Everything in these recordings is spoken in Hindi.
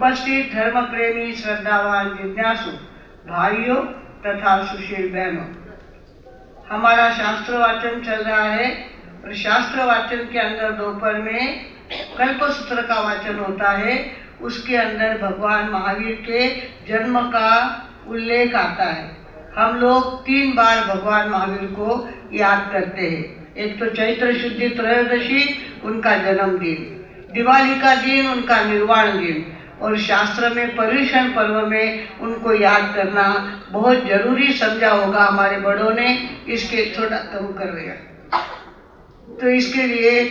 उपस्थित धर्म प्रेमी श्रद्धावान जिज्ञासु भाइयों तथा सुशील बहनों, हमारा शास्त्र वाचन चल रहा है और शास्त्र वाचन के अंदर दोपहर में कल्पसूत्र का वाचन होता है। उसके अंदर भगवान महावीर के जन्म का उल्लेख आता है। हम लोग 3 बार भगवान महावीर को याद करते हैं। एक तो चैत्र शुद्धि त्रयोदशी उनका जन्मदिन, दिवाली का दिन उनका निर्वाण दिन, और शास्त्र में पर्युषण पर्व में उनको याद करना बहुत जरूरी समझा होगा हमारे बड़ों ने। इसके थोड़ा कम कर दिया तो इसके लिए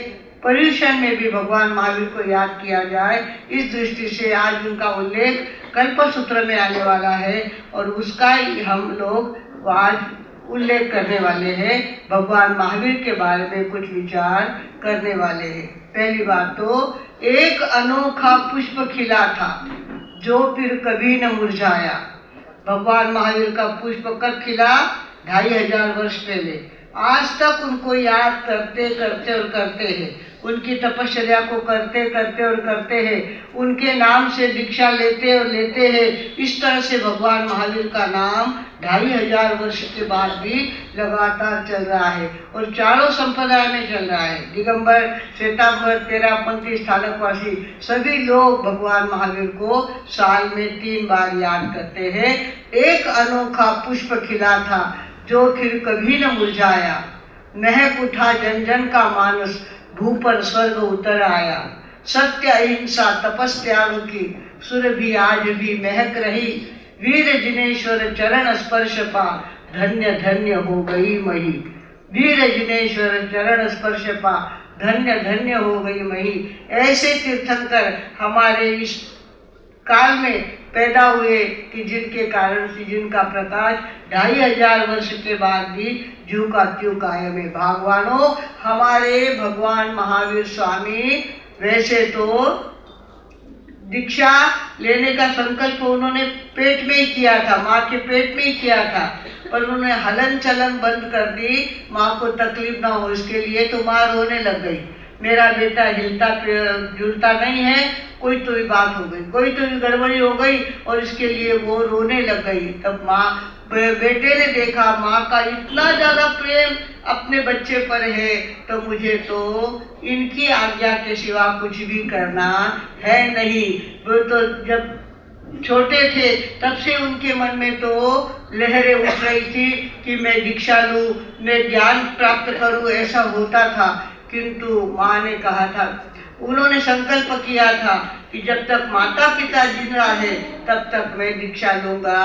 पर्युषण में भी भगवान महावीर को याद किया जाए, इस दृष्टि से आज उनका उल्लेख कल्पसूत्र में आने वाला है और उसका ही हम लोग आज उल्लेख करने वाले हैं। भगवान महावीर के बारे में कुछ विचार करने वाले हैं। पहली बात तो, एक अनोखा पुष्प खिला था जो फिर कभी न मुरझाया। भगवान महावीर का पुष्प कब खिला? 2500 वर्ष पहले। आज तक उनको याद करते करते और करते हैं, उनकी तपश्चर्या को करते करते और करते हैं, उनके नाम से दीक्षा लेते और लेते हैं। इस तरह से भगवान महावीर का नाम 2500 वर्ष के बाद भी लगातार चल रहा है और चारों संप्रदाय में चल रहा है। दिगंबर, श्वेतांबर, तेरापंथी, स्थानकवासी सभी लोग भगवान महावीर को साल में 3 बार याद करते हैं। एक अनोखा पुष्प खिला था जो फिर कभी न मुरझाया, महक उठा जन जन का मानस, भू पर स्वर्ग उतर आया। सत्य अहिंसा तपस्याग की सुरभि आज भी महक रही, वीर जिनेश्वर चरण स्पर्श पा, धन्य धन्य हो गई मही। वीर जिनेश्वर चरण स्पर्श पा, धन्य धन्य हो गई मही। ऐसे तीर्थंकर हमारे इस काल में पैदा हुए कि जिनके कारण से जिनका प्रकाश 2500 वर्ष के बाद भी ज्यों का त्यों कायम है। भगवानों, हमारे भगवान महावीर स्वामी वैसे तो दीक्षा लेने का संकल्प उन्होंने पेट में ही किया था, माँ के पेट में ही किया था, पर उन्होंने हलन चलन बंद कर दी, माँ को तकलीफ ना हो इसके लिए। तो माँ रोने लग गई, मेरा बेटा हिलता जुलता नहीं है, कोई तो भी बात हो गई, कोई तो भी गड़बड़ी हो गई और इसके लिए वो रोने लग गई। तब माँ बेटे ने देखा माँ का इतना ज़्यादा प्रेम अपने बच्चे पर है, तो मुझे तो इनकी आज्ञा के सिवा कुछ भी करना है नहीं। वो तो जब छोटे थे तब से उनके मन में तो लहरें उठ रही थी कि मैं दीक्षा लूँ, मैं ज्ञान प्राप्त करूँ, ऐसा होता था। किंतु माँ ने कहा था, उन्होंने संकल्प किया था कि जब तक माता पिता जिंदा है तब तक मैं दीक्षा लूंगा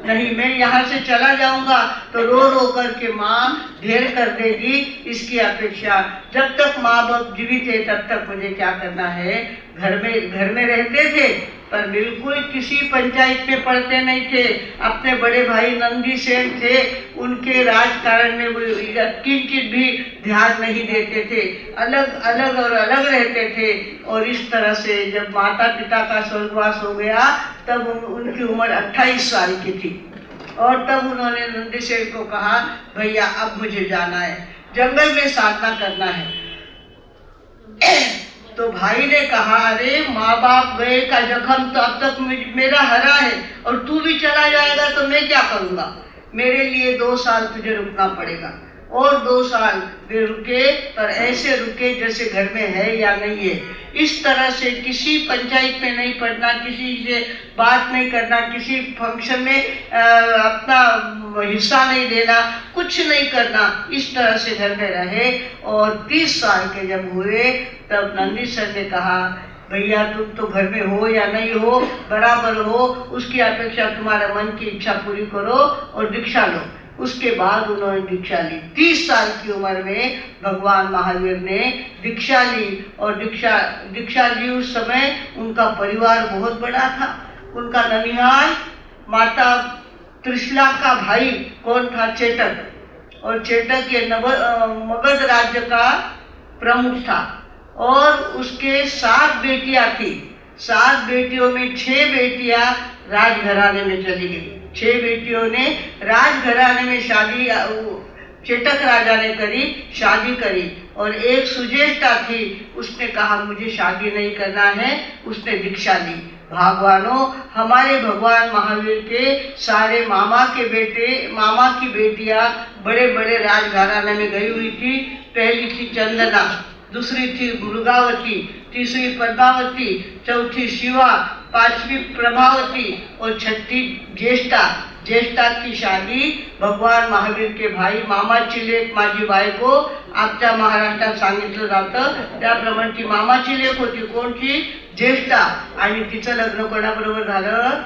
नहीं, मैं यहाँ से चला जाऊंगा तो रो रो करके माँ ढेर कर देगी। इसकी अपेक्षा जब तक माँ बाप जीवित है तब तक मुझे क्या करना है, घर में रहते थे पर बिल्कुल किसी पंचायत में पढ़ते नहीं थे। अपने बड़े भाई नंदी सेन थे, उनके राजकारण में किंचित भी ध्यान नहीं देते थे, अलग अलग और अलग रहते थे। और इस तरह से जब माता पिता का स्वर्गवास हो गया तब उनकी उम्र 28 साल की थी और तब उन्होंने नंदी सेन को कहा, भैया अब मुझे जाना है, जंगल में साधना करना है। तो भाई ने कहा, अरे माँ बाप गए का जख्म तो अब तक मेरा हरा है और तू भी चला जाएगा तो मैं क्या करूँगा, मेरे लिए 2 साल तुझे रुकना पड़ेगा। और 2 साल वे रुके, पर ऐसे रुके जैसे घर में है या नहीं है। इस तरह से किसी पंचायत में नहीं पढ़ना, किसी से बात नहीं करना, किसी फंक्शन में अपना हिस्सा नहीं देना, कुछ नहीं करना, इस तरह से घर में रहे। और 30 साल के जब हुए तब नंदी सर ने कहा, भैया तुम तो घर में हो या नहीं हो बराबर हो, उसकी अपेक्षा तुम्हारे मन की इच्छा पूरी करो और दीक्षा लो। उसके बाद उन्होंने दीक्षा ली। 30 साल की उम्र में भगवान महावीर ने दीक्षा ली और दीक्षा ली। उस समय उनका परिवार बहुत बड़ा था। उनका ननिहाल माता त्रिशला का भाई कौन था? चेटक। और चेटक ये मगध राज्य का प्रमुख था और उसके 7 बेटियां थी। 7 बेटियों में 6 बेटियां राजघराने में चली गई। 6 बेटियों ने राजघराने में शादी चेटक राजा ने शादी करी और एक सुजेष्टा थी, उसने कहा मुझे शादी नहीं करना है, उसने दीक्षा ली। भागवानों, हमारे भगवान महावीर के सारे मामा के बेटे, मामा की बेटियां बड़े बड़े राजघराने में गई हुई थी। पहली थी चंदना, दूसरी थी मृगावती, तीसरी पद्मावती, चौथी शिवा, पांचवी प्रभावती और छठी ज्येष्ठा। ज्येष्ठा की शादी भगवान महावीर के भाई मामाची लेक माझी बायको आमच्या महाराष्ट्रात सांगितलं जातं त्याप्रमाणे ती मामाची लेक होती. कोणची? ज्येष्ठा. आणि तिचं लग्न कोणाबरोबर झालं?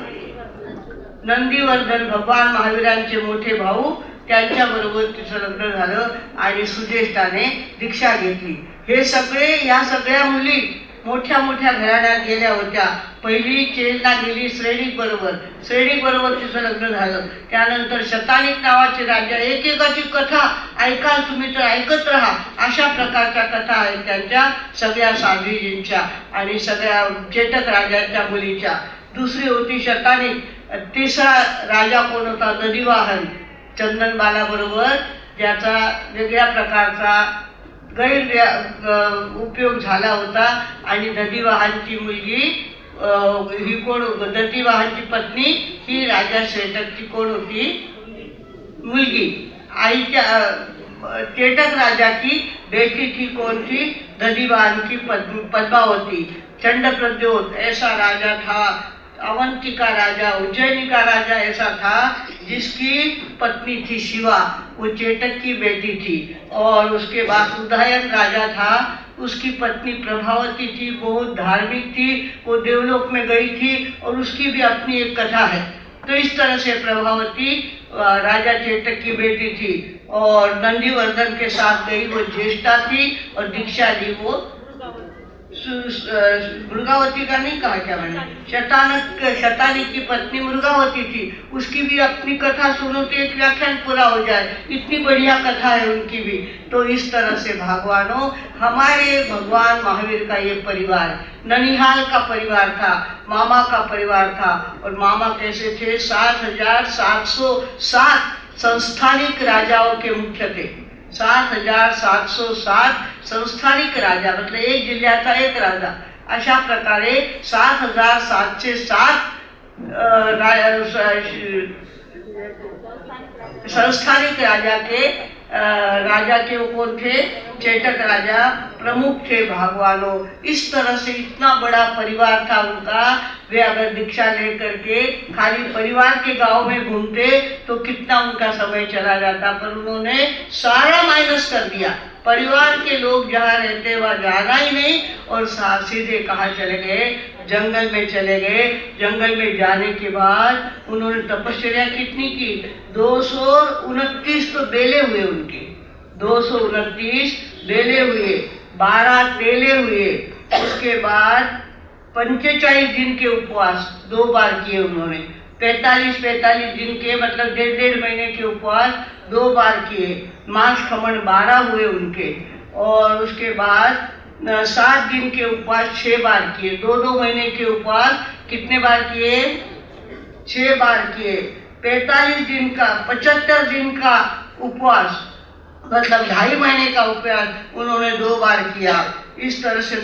नंदीवर्धन भगवान महावीरांचे मोठे भाऊ त्यांच्याबरोबर तिचं लग्न झालं आणि सुज्येष्ठाने दीक्षा घेतली. हे सगळे, या सगळ्या मुली मोठ्या मोठ्या घराण्यात गेल्या होत्या. पहिली चेलना गेली श्रेणीक बरोबर, श्रेणीक बरोबर तिचं लग्न झालं. त्यानंतर शतानिक नावाचे राजा, एकेकाची कथा ऐकाल तुम्ही तर ऐकत राहा, अशा प्रकारच्या कथा आहेत त्यांच्या सगळ्या साध्वीजींच्या आणि सगळ्या चेटक राजांच्या मुलीच्या. दुसरी होती शतानिक. तिसरा राजा कोण होता? नदीवाहन. चंदनबाला बरोबर ज्याचा वेगळ्या प्रकारचा गैर उपयोग झाला होता आणि नदीवाहनची मुलगी ही कोण? नदीवाहनची पत्नी ही राजा चेटकची कोण होती? मुलगी. आईच्या चेटक राजा की बेटी थी कौन थी? नदीवाहन की पद्मावती. चंडप्रद्योत ऐसा राजा था, अवंतिका राजा, उज्जैनी का राजा ऐसा था जिसकी पत्नी थी शिवा, वो चेटक की बेटी थी. और उसके बाद उदयन राजा था, उसकी पत्नी प्रभावती थी, बहुत धार्मिक थी, वो देवलोक में गई थी और उसकी भी अपनी एक कथा है. तो इस तरह से प्रभावती राजा चेटक की बेटी थी और नंदीवर्धन के साथ गई, वो ज्येष्ठा थी और दीक्षा ली वो मृगावती का नहीं कहा क्या मैंने? शतानिक की पत्नी मृगावती थी, उसकी भी अपनी कथा सुनो तो एक व्याख्यान पूरा हो जाए, इतनी बढ़िया कथा है उनकी भी. तो इस तरह से भगवानों, हमारे भगवान महावीर का ये परिवार ननिहाल का परिवार था, मामा का परिवार था. और मामा कैसे थे? 7,707 संस्थानिक राजाओं के मुख्य थे. 7,707 संस्थानिक राजा, मतलब एक जिल्ह्याचा एक राजा. अशा प्रकारे 7,707 संस्थानिक राजा के वो कौन थे? चेटक राजा प्रमुख थे. भगवानों, इस तरह से इतना बड़ा परिवार था उनका. वे अगर दीक्षा लेकर के खाली परिवार के गांव में घूमते तो कितना उनका समय चला जाता, पर उन्होंने सारा माइनस कर दिया. परिवार के लोग जहाँ रहते वहाँ जाना ही नहीं और सीधे कहाँ चले गए? जंगल में चले गए. जंगल में जाने के बाद उन्होंने तपस्या कितनी की? 229 तो बेले हुए उनके, 229 बेले हुए, 12 तेले हुए. उसके बाद 45 दिन के उपवास 2 बार किए उन्होंने. 45 दिन के, मतलब 1.5 महीने के उपवास 2 बार किए. मांस खमन 12 हुए उनके. और उसके बाद 7 दिन के उपवास 6 बार किए. 2 महीने के उपवास कितने बार किए? 6 बार किए. 45 दिन का, 75 दिन का उपवास, मतलब 2.5 महीने का उपवास उन्होंने 2 बार किया. इस तरह से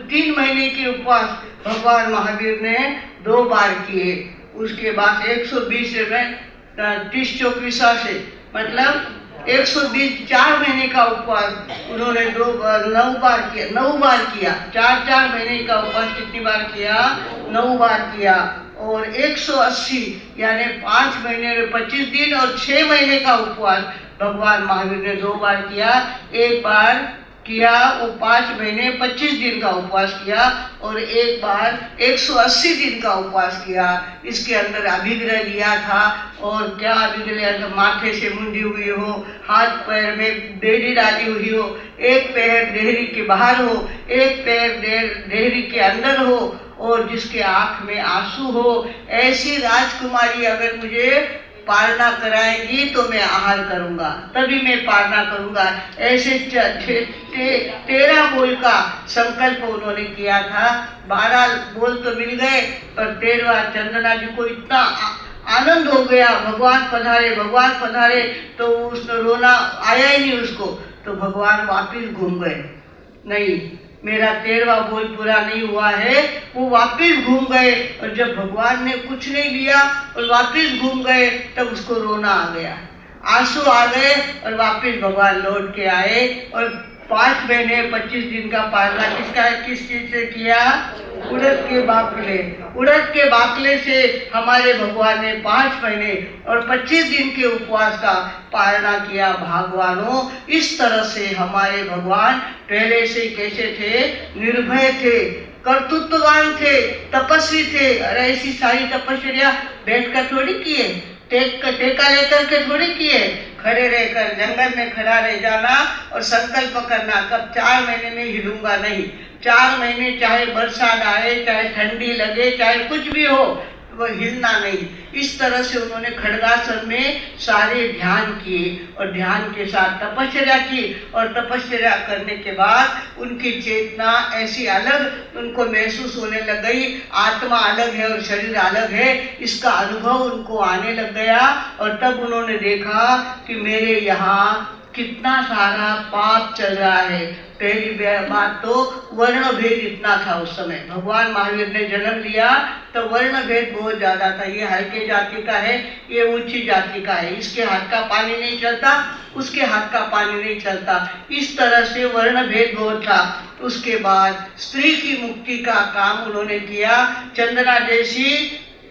3 महीने के उपवास भगवान महावीर ने 2 बार किए. उसके बाद 120 में 30-24 से, मतलब 120 4 महीने का उपवास उन्होंने 9 बार किया. 4 महीने का उपवास कितनी बार किया? 9 बार किया. और 180 यानी 5 महीने में 25 दिन और 6 महीने का उपवास भगवान महावीर ने 2 बार किया. एक बार किया वो 5 महीने 25 दिन का उपवास किया और एक बार 180 दिन का उपवास किया. इसके अंदर अभिग्रह लिया था. और क्या अभिग्रह लिया था? माथे से मुंडी हुई हो, हाथ पैर में देहरी डाली हुई हो, एक पैर देहरी के बाहर हो, एक पैर देहरी के अंदर हो और जिसके आंख में आंसू हो. ऐसी राजकुमारी अगर मुझे पालना कराएंगी तो मैं आहार करूंगा, तभी मैं पालना करूंगा. ऐसे 13 बोल का संकल्प उन्होंने किया था. 12 बोल तो मिल गए, पर 13वां चंदना जी को इतना आनंद हो गया, भगवान पधारे, तो उसने रोना आया ही नहीं उसको. तो भगवान वापिस घूम गए. नहीं, मेरा 13वां बोल पूरा नहीं हुआ है। वो वापिस घूम गए और जब भगवान ने कुछ नहीं लिया और वापिस घूम गए तब उसको रोना आ गया, आंसू आ गए और वापिस भगवान लौट के आए। और 5 महीने 25 दिन का पालना किस चीज से किया? उड़द के बाकले। उड़द के बाकले से हमारे भगवान ने 5 महीने और 25 दिन के उपवास का पालना किया। भगवानों, इस तरह से हमारे भगवान पहले से कैसे थे? निर्भय थे, कर्तृत्ववान थे, तपस्वी थे। अरे ऐसी सारी तपस्या बैठ कर थोड़ी किए, टेका लेकर के थोड़ी किए। खड़े रहकर जंगल में खड़ा रह जाना और संकल्प करना, कब 4 महीने में हिलूंगा नहीं। 4 महीने चाहे बरसात आए, चाहे ठंडी लगे, चाहे कुछ भी हो, वो हिलना नहीं। इस तरह से उन्होंने खड्गासन में सारे ध्यान किए और ध्यान के साथ तपस्या की। और तपस्या करने के बाद उनकी चेतना ऐसी अलग उनको महसूस होने लग गई। आत्मा अलग है और शरीर अलग है, इसका अनुभव उनको आने लग गया। और तब उन्होंने देखा कि मेरे यहाँ कितना सारा पाप चल रहा है। पहली बात तो वर्ण भेद इतना था उस समय। भगवान महावीर ने जन्म लिया तो वर्ण भेद बहुत ज्यादा था। ये हल्के जाति का है, ये ऊंची जाति का है, इसके हाथ का पानी नहीं चलता, उसके हाथ का पानी नहीं चलता। इस तरह से वर्ण भेद बहुत था। उसके बाद स्त्री की मुक्ति का काम उन्होंने किया। चंदना जैसी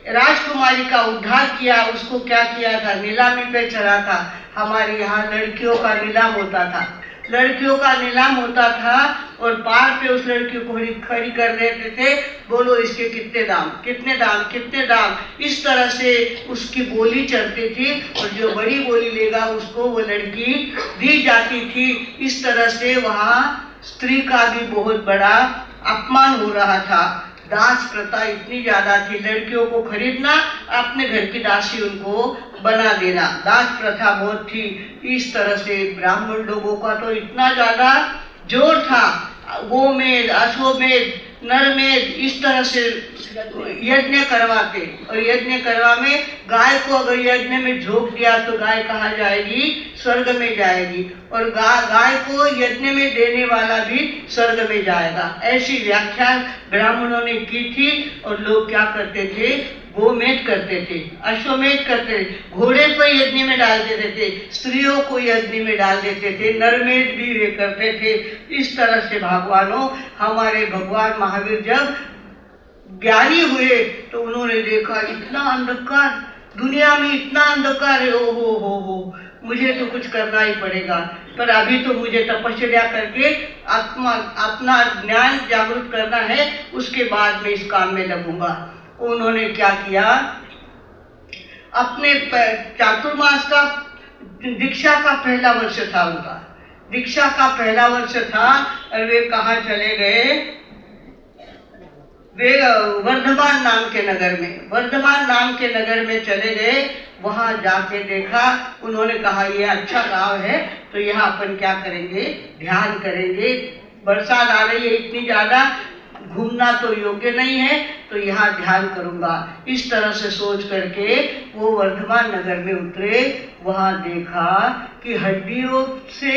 राजकुमारी का उद्धार किया। उसको क्या किया था? नीलामी पे चढ़ा था। हमारे यहाँ लड़कियों का नीलाम होता था, लड़कियों का नीलाम होता था और पार पे उस लड़की को खड़ी कर देते थे। बोलो इसके कितने दाम, कितने दाम, कितने दाम। इस तरह से उसकी बोली चढ़ती थी और जो बड़ी बोली लेगा उसको वो लड़की दी जाती थी। इस तरह से वहाँ स्त्री का भी बहुत बड़ा अपमान हो रहा था। दास प्रथा इतनी ज्यादा थी, लड़कियों को खरीदना, अपने घर की दासी उनको बना देना, दास प्रथा बहुत थी। इस तरह से ब्राह्मण लोगों का तो इतना ज्यादा जोर था। गोमेद, अश्वमेध, नरमेध, इस तरह से यज्ञ करवाते। और यज्ञ करवा में गाय को अगर यज्ञ में झोंक दिया तो गाय कहाँ जाएगी? स्वर्ग में जाएगी। और गाय को यज्ञ में देने वाला भी स्वर्ग में जाएगा। ऐसी व्याख्या ब्राह्मणों ने की थी। और लोग क्या करते थे? गोमेध करते थे, अश्वमेध करते थे, घोड़े को यज्ञ में डाल देते थे, स्त्रियों को यज्ञ में डाल देते थे, नरमेध भी वे करते थे। इस तरह से भगवानों, हमारे भगवान महावीर जब ज्ञानी हुए तो उन्होंने देखा इतना अंधकार, दुनिया में इतना अंधकार है, ओ हो, मुझे तो कुछ करना ही पड़ेगा। पर अभी तो मुझे तपस्या करके अपना ज्ञान जागरूक करना है, उसके बाद मैं इस काम में लगूंगा। उन्होंने क्या किया? अपने चातुर्मास का दीक्षा का पहला वर्ष था उनका, दीक्षा का पहला वर्ष था। और वे कहाँ चले गए? वे वर्धमान नाम के नगर में, वर्धमान नाम के नगर में चले गए। वहां जाके देखा, उन्होंने कहा ये अच्छा गांव है तो यहाँ अपन क्या करेंगे? ध्यान करेंगे। बरसात आ रही है इतनी ज्यादा, घूमना तो योग्य नहीं है, तो यहाँ ध्यान करूंगा। इस तरह से सोच करके वो वर्धमान नगर में उतरे। वहां देखा कि हड्डियों से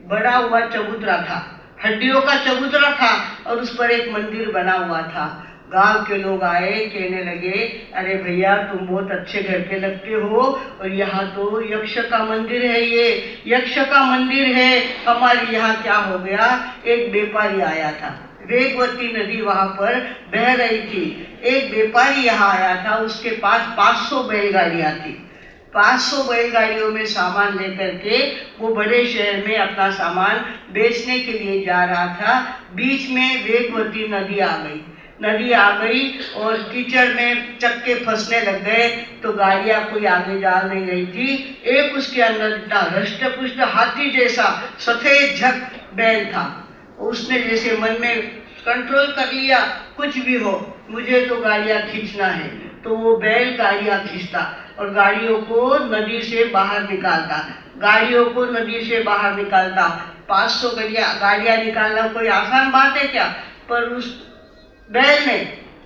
बड़ा हुआ चबूतरा था, हड्डियों का चबूतरा था और उस पर एक मंदिर बना हुआ था। गांव के लोग आए, कहने लगे अरे भैया तुम बहुत अच्छे घर के लगते हो और यहाँ तो यक्ष का मंदिर है, ये यक्ष का मंदिर है। हमारे यहाँ क्या हो गया? एक व्यापारी आया था, वेगवती नदी वहां पर बह रही थी। एक व्यापारी यहाँ आया था, उसके पास 500 बैलगाड़ियां थी। 500 बैलगाड़ियों में सामान लेकर के वो बड़े शहर में अपना सामान बेचने के लिए जा रहा था। बीच में वेगवती नदी आ गई और कीचड़ में चक्के फंसने लग गए तो गाड़ियां कोई आगे जा नहीं रही थी। एक उसके अंदर इतना हृष्ट पुष्ट हाथी जैसा सफेद झक बैल था। उसने जैसे मन में कंट्रोल कर लिया, कुछ भी हो मुझे तो गाड़ियां खींचना है, तो वो बैल गाड़ियां खींचता और गाड़ियों को नदी से बाहर निकालता, गाड़ियों को नदी से बाहर निकालता। 500 गाड़ियां निकालना कोई आसान बात है क्या? पर उस बैल ने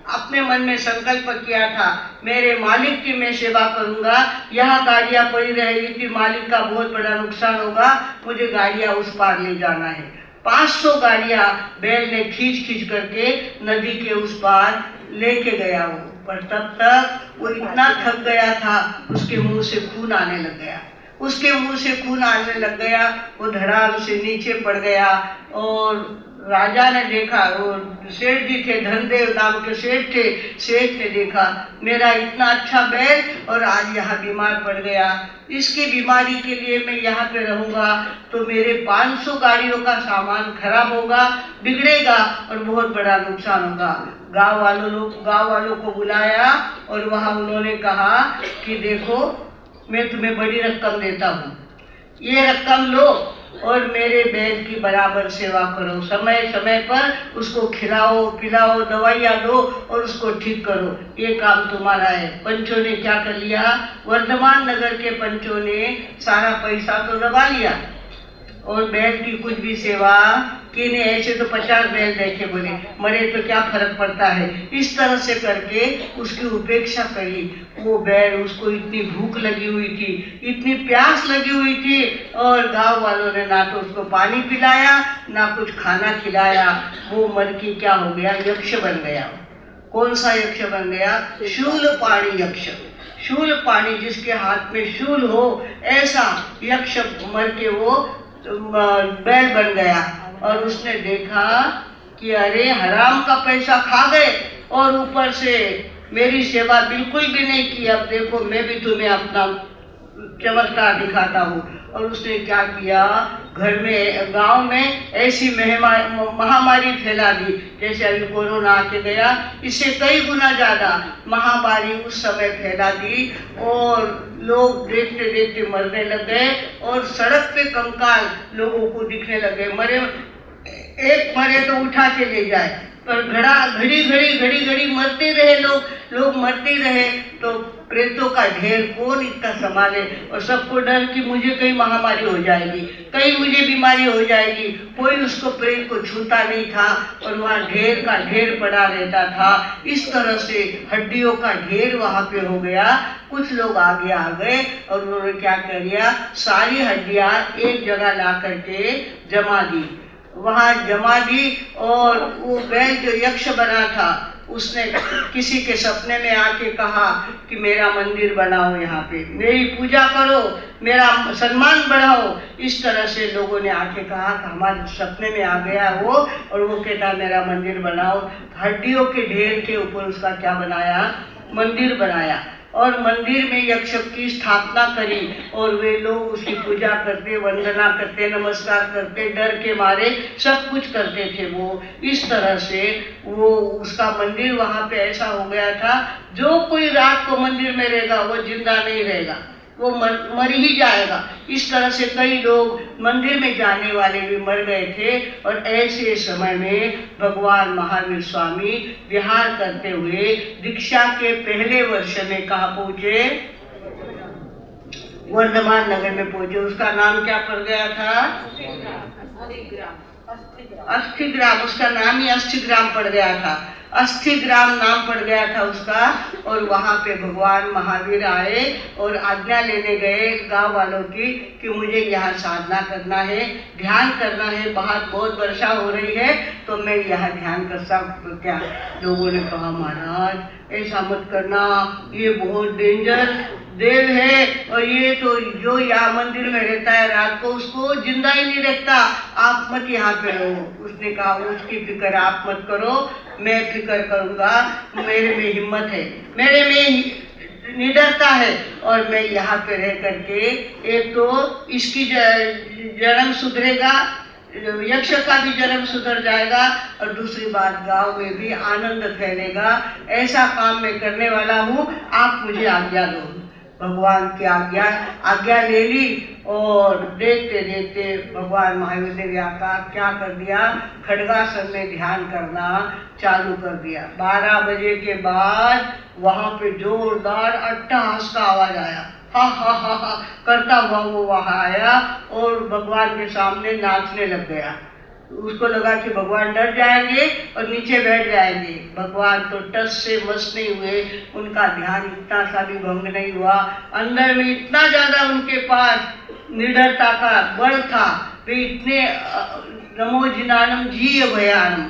अपने मन में संकल्प किया था, मेरे मालिक की मैं सेवा करूंगा। यहाँ गाड़ियां पड़ी रहेगी कि मालिक का बहुत बड़ा नुकसान होगा, मुझे गाड़ियां उस पार ले जाना है। 500 गाड़ियां बैल ने खींच खींच करके नदी के उस पार लेके गया वो। पर तब तक वो इतना थक गया था, उसके मुंह से खून आने लग गया। उसके मुंह से खून आने लग गया, वो धड़ाम से नीचे पड़ गया। और राजा ने देखा, वो सेठ जी थे, धनदेव नाम के सेठ थे, सेठ ने देखा मेरा इतना अच्छा बैल और आज यहाँ बीमार पड़ गया, इसकी बीमारी के लिए मैं यहाँ पे रहूंगा तो मेरे 500 गाड़ियों का सामान खराब होगा, बिगड़ेगा और बहुत बड़ा नुकसान होगा। गांव वालों को बुलाया और वहाँ उन्होंने कहा कि देखो मैं तुम्हें बड़ी रकम देता हूँ, ये रकम लो और मेरे बैल की बराबर सेवा करो, समय समय पर उसको खिलाओ पिलाओ, दवाइयाँ दो और उसको ठीक करो, ये काम तुम्हारा है। पंचों ने क्या कर लिया, वर्धमान नगर के पंचों ने सारा पैसा तो दबा लिया और बैल की कुछ भी सेवा की नहीं। ऐसे तो 50 बैल देखे, बोले मरे तो क्या फर्क पड़ता है, इस तरह से करके उसकी उपेक्षा करी। वो बैल, उसको इतनी भूख लगी हुई थी, इतनी प्यास लगी हुई थी और गांव वालों ने ना तो उसको पानी पिलाया ना कुछ खाना खिलाया। वो मर के क्या हो गया, यक्ष बन गया। कौन सा यक्ष बन गया, शूलपाणी यक्ष। शूलपाणी, जिसके हाथ में शूल हो ऐसा यक्ष मर के वो बैल बन गया। और उसने देखा कि अरे हराम का पैसा खा गए और ऊपर से मेरी सेवा बिल्कुल भी नहीं की, अब देखो मैं भी तुम्हें अपना चमत्कार दिखाता हूँ। और उसने क्या किया, घर में गांव में ऐसी महामारी फैला दी, जैसे अभी कोरोना आके गया, इससे कई गुना ज्यादा महामारी उस समय फैला दी और लोग देखते देखते मरने लग गए और सड़क पे कंकाल लोगों को दिखने लगे। एक मरे तो उठा के ले जाए, पर घड़ी मरते रहे लोग मरते रहे। तो प्रेतों का ढेर कौन इतना संभाले, और सबको डर कि मुझे कहीं महामारी हो जाएगी, कहीं मुझे बीमारी हो जाएगी। कोई उसको प्रेत को छूता नहीं था और वहाँ ढेर का ढेर पड़ा रहता था। इस तरह से हड्डियों का ढेर वहाँ पे हो गया। कुछ लोग आगे आ गए और उन्होंने क्या कर दिया, सारी हड्डियाँ एक जगह ला करके जमा दी, वहाँ जमा दी। और वो बैल जो यक्ष बना था उसने किसी के सपने में आके कहा कि मेरा मंदिर बनाओ, यहाँ पे मेरी पूजा करो, मेरा सम्मान बढ़ाओ। इस तरह से लोगों ने आके कहा कि हमारे सपने में आ गया वो, और वो कहता मेरा मंदिर बनाओ। हड्डियों के ढेर के ऊपर उसका क्या बनाया, मंदिर बनाया। और मंदिर में यक्ष की स्थापना करी और वे लोग उसकी पूजा करते, वंदना करते, नमस्कार करते, डर के मारे सब कुछ करते थे वो। इस तरह से वो उसका मंदिर वहाँ पे ऐसा हो गया था, जो कोई रात को मंदिर में रहेगा वो जिंदा नहीं रहेगा, वो मर ही जाएगा। इस तरह से कई लोग मंदिर में जाने वाले भी मर गए थे। और ऐसे समय में भगवान महावीर स्वामी विहार करते हुए दीक्षा के पहले वर्ष में कहाँ पहुँचे, वर्धमान नगर में पहुँचे। उसका नाम क्या पड़ गया था, अस्थिग्राम। उसका नाम ही अस्थिग्राम पड़ गया था, अस्थिग्राम नाम पड़ गया था उसका। और वहाँ पे भगवान महावीर आए और आज्ञा लेने गए गांव वालों की कि मुझे यहाँ साधना करना है, ध्यान करना है, बाहर बहुत वर्षा हो रही है तो मैं यहाँ ध्यान कर सकता हूँ क्या। लोगों ने कहा महाराज ऐसा मत करना, ये बहुत डेंजर देव है और ये तो जो यहाँ मंदिर में रहता है रात को उसको जिंदा ही नहीं रखता, आप मत यहाँ पे रहो। उसने कहा उसकी फिक्र आप मत करो, मैं फिक्र करूँगा, मेरे में हिम्मत है, मेरे में निडरता है और मैं यहाँ पे रह करके एक तो इसकी जन्म सुधरेगा, यक्ष का भी जन्म सुधर जाएगा और दूसरी बात गांव में भी आनंद फैलेगा। ऐसा काम मैं करने वाला हूँ, आप मुझे आज्ञा दो। भगवान की आज्ञा ले ली और देखते देखते भगवान महावीर ने क्या कर दिया, खड्गासन में ध्यान करना चालू कर दिया। 12 बजे के बाद वहाँ पे जोरदार अट्टहास का आवाज आया, हा हा हा हा करता हुआ वो वहाँ आया और भगवान के सामने नाचने लग गया। उसको लगा कि भगवान डर जाएंगे और नीचे बैठ जाएंगे। भगवान तो टस से मस नहीं हुए, उनका ध्यान इतना सा भी भंग नहीं हुआ। अंदर में इतना ज्यादा उनके पास निडरता का बल था, वे इतने नमो जिनानम जीय भयानम,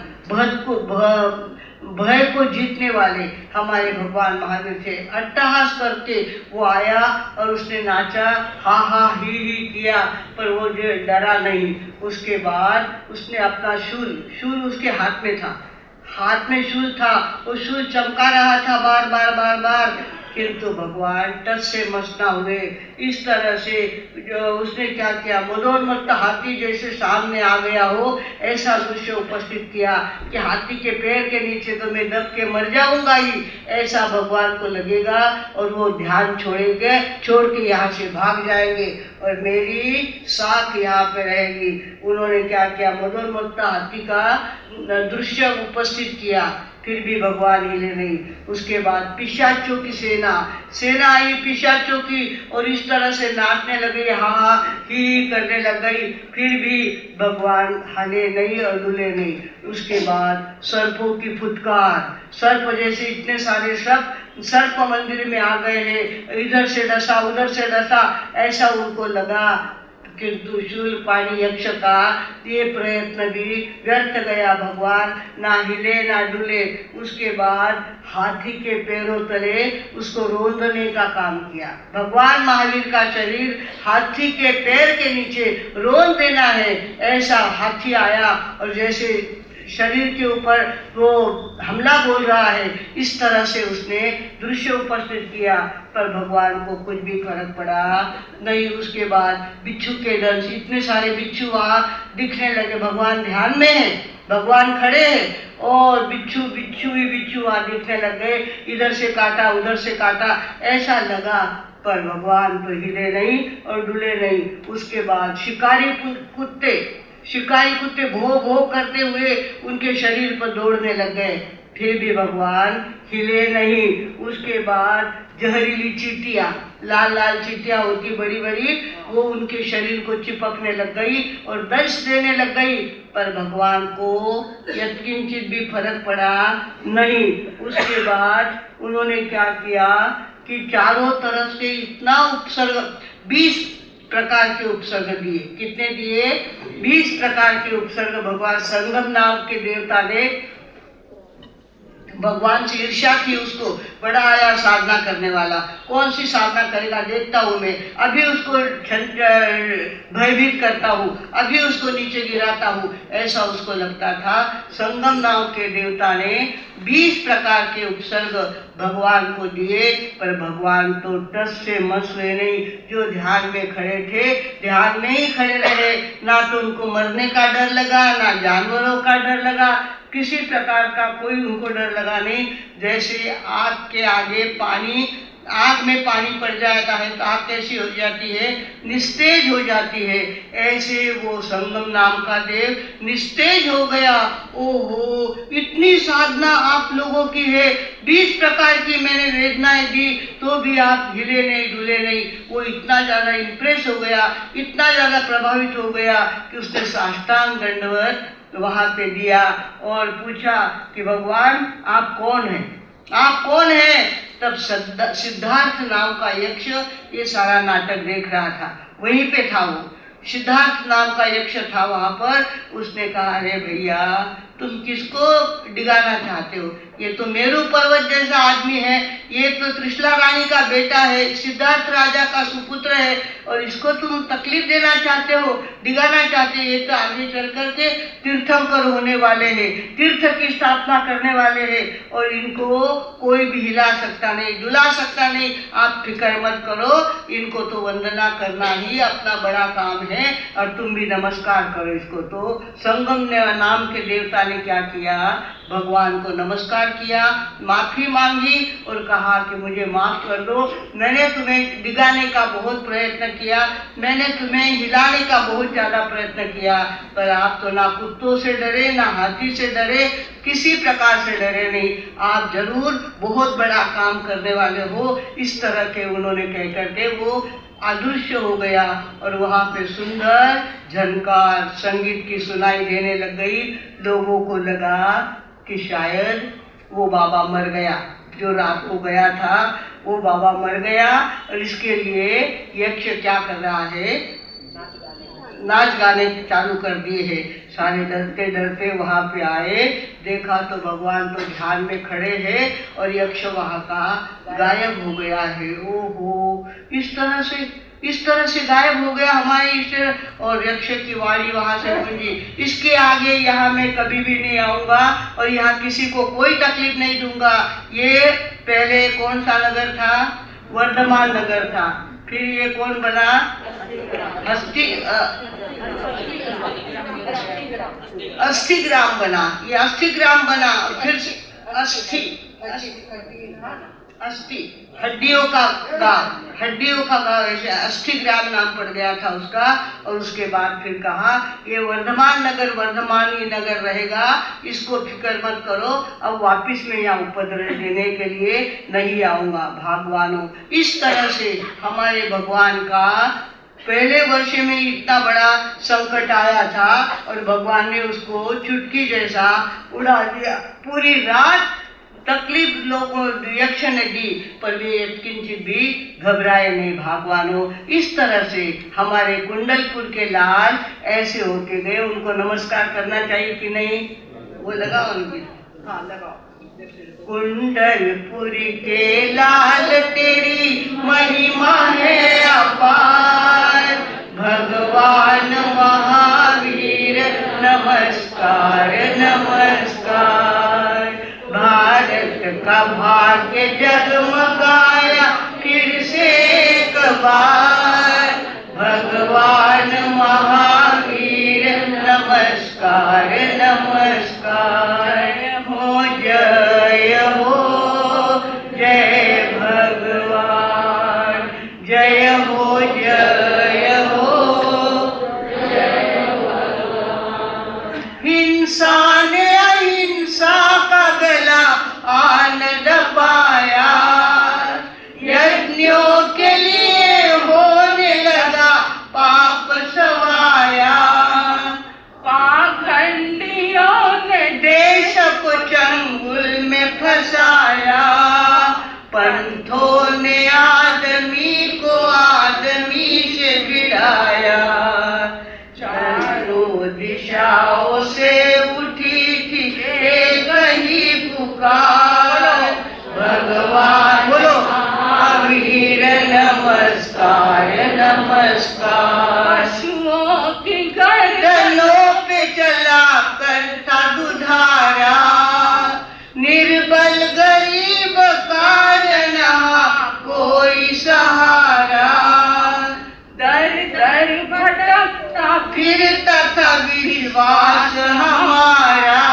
भय को जीतने वाले हमारे भगवान महावीर थे। अट्टहास करके वो आया और उसने नाचा, हा हा ही किया, पर वो जो डरा नहीं। उसके बाद उसने अपना शूल उसके हाथ में था, हाथ में शूल था, वो शूल चमका रहा था बार बार बार बार, किंतु भगवान टस से मस ना हुए। इस तरह से जो उसने क्या किया, मदोन्मत्त हाथी जैसे सामने आ गया हो ऐसा दृश्य उपस्थित किया कि हाथी के पैर के नीचे तो मैं दब के मर जाऊंगा ही, ऐसा भगवान को लगेगा और वो ध्यान छोड़ के यहाँ से भाग जाएंगे और मेरी साख यहाँ पे रहेगी। उन्होंने क्या किया, मदोन्मत्त हाथी का दृश्य उपस्थित किया, फिर भी भगवान हिले नहीं। उसके बाद पिशाचों की सेना आई पिशाचों की, और इस तरह से नाचने लगे, हा हा ही करने लग गई, फिर भी भगवान हिले नहीं और डुले नहीं। उसके बाद सर्पों की फुटकार, सर्प जैसे इतने सारे सर्प मंदिर में आ गए हैं, इधर से डसा उधर से डसा, ऐसा उनको लगा, किंतु शूलपाणी यक्ष का ये प्रयत्न भी व्यर्थ गया। भगवान ना हिले ना डुले। उसके बाद हाथी के पैरों तले उसको रोंदने का काम किया। भगवान महावीर का शरीर हाथी के पैर के नीचे रोंद देना है, ऐसा हाथी आया और जैसे शरीर के ऊपर वो हमला बोल रहा है, इस तरह से उसने दृश्य उपस्थित किया, पर भगवान को कुछ भी फर्क पड़ा नहीं। उसके बाद बिच्छू के डर से इतने सारे बिच्छू वहाँ दिखने लगे। भगवान ध्यान में है, भगवान खड़े हैं और बिच्छू वहाँ दिखने लग गए, इधर से काटा उधर से काटा, ऐसा लगा, पर भगवान तो हिले नहीं और डुले नहीं। उसके बाद शिकारी कुत्ते भो भो करते हुए उनके शरीर पर दौड़ने लग गए, फिर भी भगवान हिले नहीं। उसके बाद जहरीली चींटियां, लाल चींटियां होती बड़ी बड़ी, वो उनके शरीर को चिपकने लग गई और दंश देने लग गई, पर भगवान को यत्किंचित भी फर्क पड़ा नहीं। उसके बाद उन्होंने क्या किया कि चारों तरफ से इतना उपसर्ग, 20 प्रकार के उपसर्ग दिए। कितने दिए? 20 प्रकार के उपसर्ग भगवान संगम नाम के देवता ने, भगवान से ईर्ष्या की, उसको बड़ा आया साधना करने वाला, कौन सी साधना करेगा देखता हूँ मैं, अभी उसको भयभीत करता हूँ, अभी उसको नीचे गिराता हूँ, ऐसा उसको लगता था। संगम नाम के देवता ने 20 प्रकार के उपसर्ग भगवान को दिए, पर भगवान तो टस से मस हुए नहीं। जो ध्यान में खड़े थे ध्यान में ही खड़े रहे, ना तो उनको मरने का डर लगा, ना जानवरों का डर लगा, किसी प्रकार का कोई उनको डर लगा नहीं। जैसे आग के आगे पानी, आग में पानी पड़ जाता है तो आग कैसी हो जाती है? निस्तेज हो जाती है। ऐसे वो संगम नाम का देव निस्तेज हो गया। ओहो, इतनी साधना आप लोगों की है, 20 प्रकार की मैंने वेदनाएं दी तो भी आप हिले नहीं डुले नहीं। वो इतना ज्यादा इम्प्रेस हो गया, इतना ज्यादा प्रभावित हो गया कि उसने साष्टांग दंडवत वहां पे दिया और पूछा कि भगवान आप कौन हैं, आप कौन हैं? तब सिद्धार्थ नाम का यक्ष ये सारा नाटक देख रहा था, वहीं पे था वो, सिद्धार्थ नाम का यक्ष था वहां पर। उसने कहा, अरे भैया तुम किसको डिगाना चाहते हो? ये तो मेरू पर्वत जैसा आदमी है, ये तो त्रिशला रानी का बेटा है, सिद्धार्थ राजा का सुपुत्र है, और इसको तुम तकलीफ देना चाहते हो, डिगाना चाहते हो? ये तो आगे चल करके तीर्थंकर होने वाले हैं, तीर्थ की स्थापना करने वाले हैं, और इनको कोई भी हिला सकता नहीं, डुला सकता नहीं। आप फिक्र मत करो, इनको तो वंदना करना ही अपना बड़ा काम है, और तुम भी नमस्कार करो इसको। तो संगम नाम के देवता ने क्या किया? भगवान को नमस्कार किया, माफी मांगी और कहा कि मुझे माफ कर दो, मैंने तुम्हें डिगाने का बहुत प्रयत्न किया, मैंने तुम्हें हिलाने का बहुत ज्यादा प्रयत्न किया, पर आप तो ना कुत्तों से डरे, ना हाथी से डरे, किसी प्रकार से डरे नहीं, आप जरूर बहुत बड़ा काम करने वाले हो। इस तरह के उन्होंने कह करके वो अदृश्य हो गया, और वहाँ पे सुंदर झनकार संगीत की सुनाई देने लग गई। लोगों को लगा कि शायद वो बाबा मर गया, जो रात को गया था वो बाबा मर गया, और इसके लिए यक्ष क्या कर रहा है? नाच गाने चालू कर दिए हैं। सारे डरते डरते वहाँ पे आए, देखा तो भगवान तो ध्यान में खड़े हैं और यक्ष वहाँ का गायब हो गया है। ओहो, इस तरह से गायब हो गया हमारे ईश्वर। और यक्ष की वाणी वहाँ से गूंजी, इसके आगे यहाँ मैं कभी भी नहीं आऊँगा और यहाँ किसी को कोई तकलीफ नहीं दूंगा। ये पहले कौन सा नगर था? वर्धमान नगर था। फिर ये कौन बना? अस्थिग्राम बना। ये अस्थिग्राम बना। फिर अस्थि हड्डियों का गांव ऐसे अस्थिग्राम नाम पड़ गया था उसका। और उसके बाद फिर कहा ये वर्धमान नगर वर्धमान ही नगर रहेगा, इसको फिक्र मत करो, अब वापिस में यहाँ उपद्रव देने के लिए नहीं आऊंगा। भगवानों, इस तरह से हमारे भगवान का पहले वर्ष में इतना बड़ा संकट आया था और भगवान ने उसको चुटकी जैसा उड़ा दिया। पूरी रात तकलीफ लोगों यक्ष ने दी, पर वे किंचित भी घबराए नहीं। भगवानों, इस तरह से हमारे कुंडलपुर के लाल ऐसे होके गए। उनको नमस्कार करना चाहिए कि नहीं? वो लगाओ उनकी। हाँ, लगाओ। कुंडलपुर के लाल तेरी महिमा है अपार, भगवान महावीर नमस्कार नमस्कार। भारत का भाग्य जगमगाया फिर से एक बार, भगवान महावीर नमस्कार नमस्कार। हो जय भगवान, जय हो हिंसा ने अहिंसा का गला आन दबाया, यज्ञों के लिए होने लगा पाप सवाया। पाखंडियों ने देश को चंगुल में फंसाया, पंथों ने आदमी को आदमी से भिड़ाया। चारों दिशाओं से उठी थी एक ही पुकार, भगवान बोलो महावीर नमस्कार नमस्कार। पशुओं की गर्दनों पे चला करता दुधारा, निर्बल गरीब का जना कोई सहारा। दर दर भटकता फिरता था विश्वास हमारा,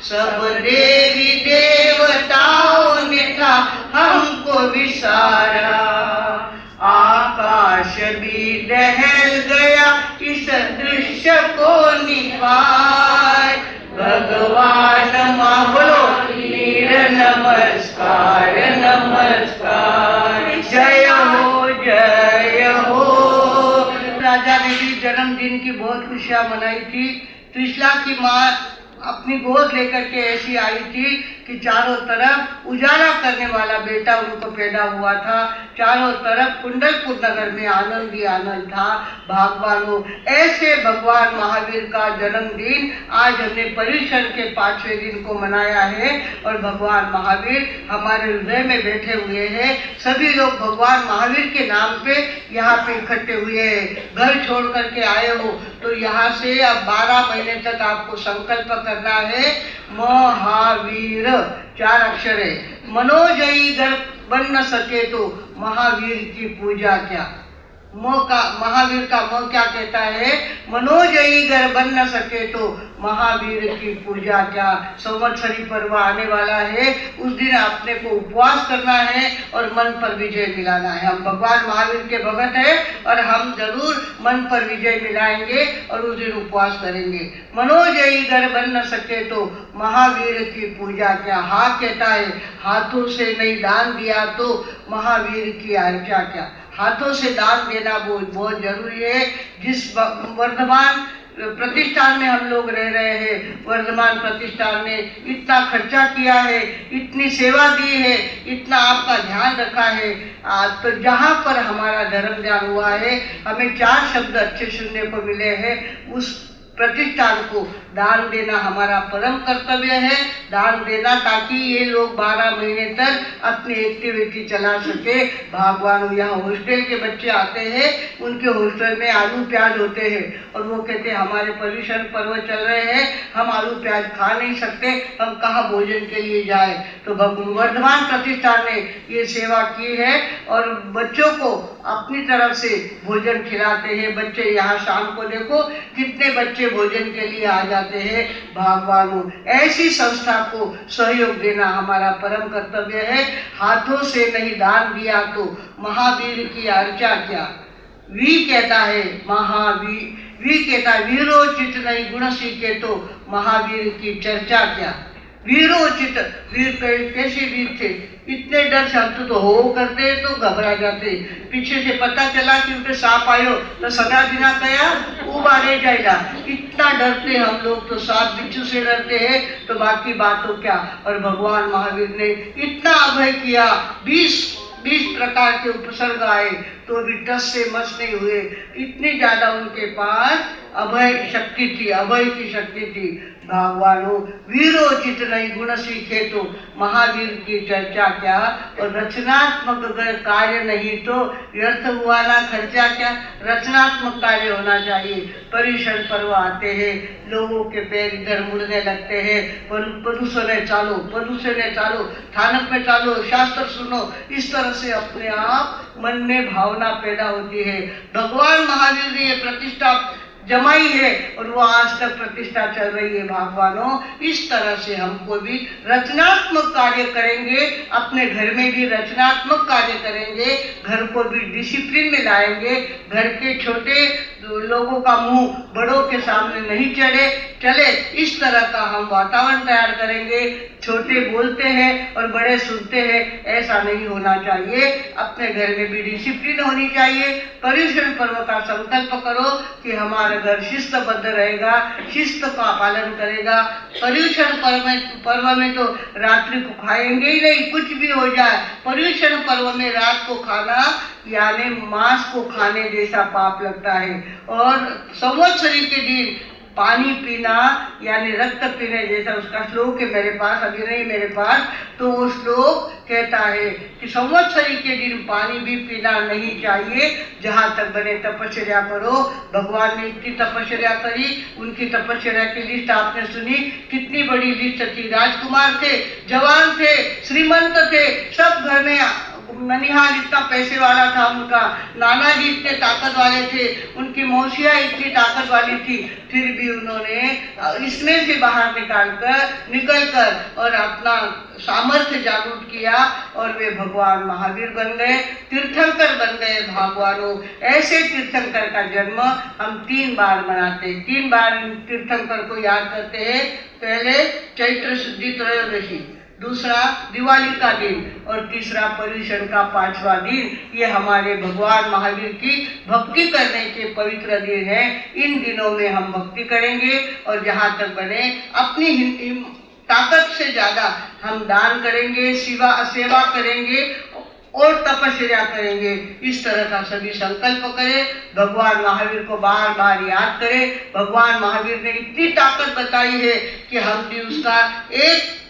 सब देवी देवताओं ने था हमको विसारा। आकाश भी दहल गया इस दृश्य को निहार, भगवान महावीर नमस्कार नमस्कार। जय हो। राजा ने भी जन्मदिन की बहुत खुशियां मनाई थी। त्रिशला की माँ अपनी गोद लेकर के ऐसी आई थी कि चारों तरफ उजाला करने वाला बेटा उनको पैदा हुआ था। चारों तरफ कुंडलपुर नगर में आनंद ही आनंद था। भगवानों, ऐसे भगवान महावीर का जन्मदिन आज हमने पर्युषण के 5वें दिन को मनाया है और भगवान महावीर हमारे हृदय में बैठे हुए हैं। सभी लोग भगवान महावीर के नाम पे यहाँ पे इकट्ठे हुए हैं। घर छोड़ करके आए हो तो यहाँ से अब 12 महीने तक आपको संकल्प करना है। महावीर 4 अक्षर है। मनोजयी घर बन न सके तो महावीर की पूजा क्या। महावीर का म क्या कहता है? मनोजयी घर बन न सके तो महावीर की पूजा क्या। संवत्सरी पर्व आने वाला है, उस दिन आपने को उपवास करना है और मन पर विजय दिलाना है। हम भगवान महावीर के भगत हैं और हम जरूर मन पर विजय दिलाएंगे और उस दिन उपवास करेंगे। मनोजयी घर बन न सके तो महावीर की पूजा क्या। हाथ कहता है हाथों से नहीं दान दिया तो महावीर की अर्चा क्या। हाथों से दान देना बहुत जरूरी है। जिस वर्धमान प्रतिष्ठान में हम लोग रह रहे हैं, वर्धमान प्रतिष्ठान ने इतना खर्चा किया है, इतनी सेवा दी है, इतना आपका ध्यान रखा है। तो जहाँ पर हमारा धर्म ध्यान हुआ है, हमें 4 शब्द अच्छे सुनने को मिले हैं। उस प्रतिष्ठान को दान देना हमारा परम कर्तव्य है। दान देना ताकि ये लोग 12 महीने तक अपनी एक्टिविटी चला सके। भगवान, यहाँ हॉस्टल के बच्चे आते हैं, उनके हॉस्टल में आलू प्याज होते हैं और वो कहते हैं हमारे पर्यूषण पर्व चल रहे हैं, हम आलू प्याज खा नहीं सकते, हम कहाँ भोजन के लिए जाए। तो वर्धमान प्रतिष्ठान ने ये सेवा की है और बच्चों को अपनी तरफ से भोजन खिलाते हैं। बच्चे यहाँ शाम को देखो कितने बच्चे भोजन के लिए आ जाते हैं। भगवानों, ऐसी संस्था को सहयोग देना हमारा परम कर्तव्य है। हाथों से नहीं दान दिया तो महावीर की अर्चा क्या। वी कहता है महावीर, वी कहता वीरोचित नहीं गुण सीखे तो महावीर की चर्चा क्या। वीरोचित, वीर कैसे वीर थे, इतने डर से हम तो हो करते तो घबरा जाते। पीछे से पता चला कि उनके सांप आयो तो सगा दिना कया उबा रह जाएगा, इतना डरते हम लोग। तो सांप बिच्छू से डरते हैं तो बाकी बातों क्या। और भगवान महावीर ने इतना अभय किया, 20 प्रकार के उपसर्ग आए तो भी टस से मस नहीं हुए। इतनी ज्यादा उनके पास अभय शक्ति थी, अभय की शक्ति थी। भगवानों, वीरोचित नहीं गुण सीखे तो महावीर की चर्चा क्या। और रचनात्मक अगर कार्य नहीं तो व्यर्थ हुआ ना खर्चा क्या। रचनात्मक कार्य होना चाहिए। पर्यूषण पर्व आते हैं, लोगों के पैर इधर मुड़ने लगते हैं, प्रदूषण चालो, प्रदूषण चालो, थानक में चालो, शास्त्र सुनो, इस तरह से अपने आप मन में भावना पैदा होती है। भगवान महावीर ने ये प्रतिष्ठा जमाई है और वो आज तक प्रतिष्ठा चल रही है। भगवानों, इस तरह से हमको भी रचनात्मक कार्य करेंगे, अपने घर में भी रचनात्मक कार्य करेंगे, घर को भी डिसिप्लिन में लाएंगे। घर के छोटे लोगों का मुंह बड़ों के सामने नहीं चले, इस तरह का हम वातावरण तैयार करेंगे। छोटे बोलते हैं और बड़े सुनते हैं, ऐसा नहीं होना चाहिए। अपने घर में भी डिसिप्लिन होनी चाहिए। पर्यूषण पर्व का संकल्प करो कि हमारा घर शिस्तबद्ध रहेगा, शिस्त का पालन करेगा। पर्यूषण पर्व में तो रात्रि को खाएंगे ही नहीं, कुछ भी हो जाए। पर्यूषण पर्व में रात को खाना यानी मांस को खाने जैसा पाप लगता है। और संवत्सरी के दिन पानी पीना यानी रक्त पीने जैसा, उसका श्लोक है मेरे पास, अभी नहीं मेरे पास। तो वो श्लोक कहता है कि संवत्सरी के दिन पानी भी पीना नहीं चाहिए। जहाँ तक बने तपस्या करो। भगवान ने इतनी तपस्या करी, उनकी तपस्या की लिस्ट आपने सुनी, कितनी बड़ी लिस्ट थी। राजकुमार थे, जवान थे, श्रीमंत थे, सब घर में। ननिहाल इतना पैसे वाला था उनका, नाना जी इतने ताकत वाले थे, उनकी मौसिया इतनी ताकत वाली थी, फिर भी उन्होंने इसमें से बाहर निकलकर और अपना सामर्थ्य जागृत किया और वे भगवान महावीर बन गए, तीर्थंकर बन गए। भगवानों, ऐसे तीर्थंकर का जन्म हम 3 बार मनाते हैं। 3 बार तीर्थंकर को याद करते हैं। पहले चैत्र शुद्धि त्रयोदशी, दूसरा दिवाली का दिन और तीसरा पर्यूषण का 5वां दिन। ये हमारे भगवान महावीर की भक्ति करने के पवित्र दिन है। इन दिनों में हम भक्ति करेंगे और जहाँ तक बने अपनी ताकत से ज्यादा हम दान करेंगे, सेवा करेंगे और तपस्या करेंगे। इस तरह का सभी संकल्प करें। भगवान महावीर को बार बार याद करें। भगवान महावीर ने इतनी ताकत बताई है कि हम भी उसका एक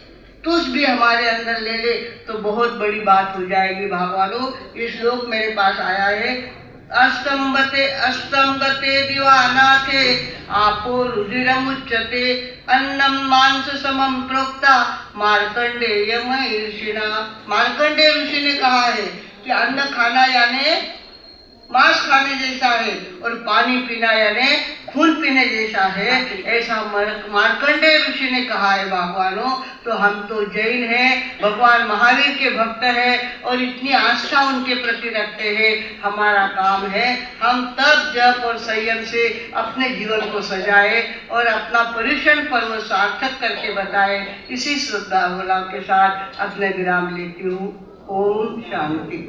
तुझ भी हमारे अंदर ले ले तो बहुत बड़ी बात हो जाएगी। भगवानों, ये श्लोक मेरे पास आया है। अस्तंगते दिवानाथे आपो रुधिरमुच्यते अन्नम मांस समम प्रोक्ता मार्कंडेय महर्षिणा। मार्कंडेय ऋषि ने कहा है कि अन्न खाना यानी मांस खाने जैसा है और पानी पीना यानी खून पीने जैसा है, ऐसा मार्कंडेय ऋषि ने कहा है। भगवानों, तो हम तो जैन हैं, भगवान महावीर के भक्त हैं और इतनी आस्था उनके प्रति रखते हैं। हमारा काम है हम तप जप और संयम से अपने जीवन को सजाए और अपना पर्यूषण पर्व सार्थक करके बताए। इसी श्रद्धा भावना के साथ अपने विराम लेती हूँ। ओम शांति।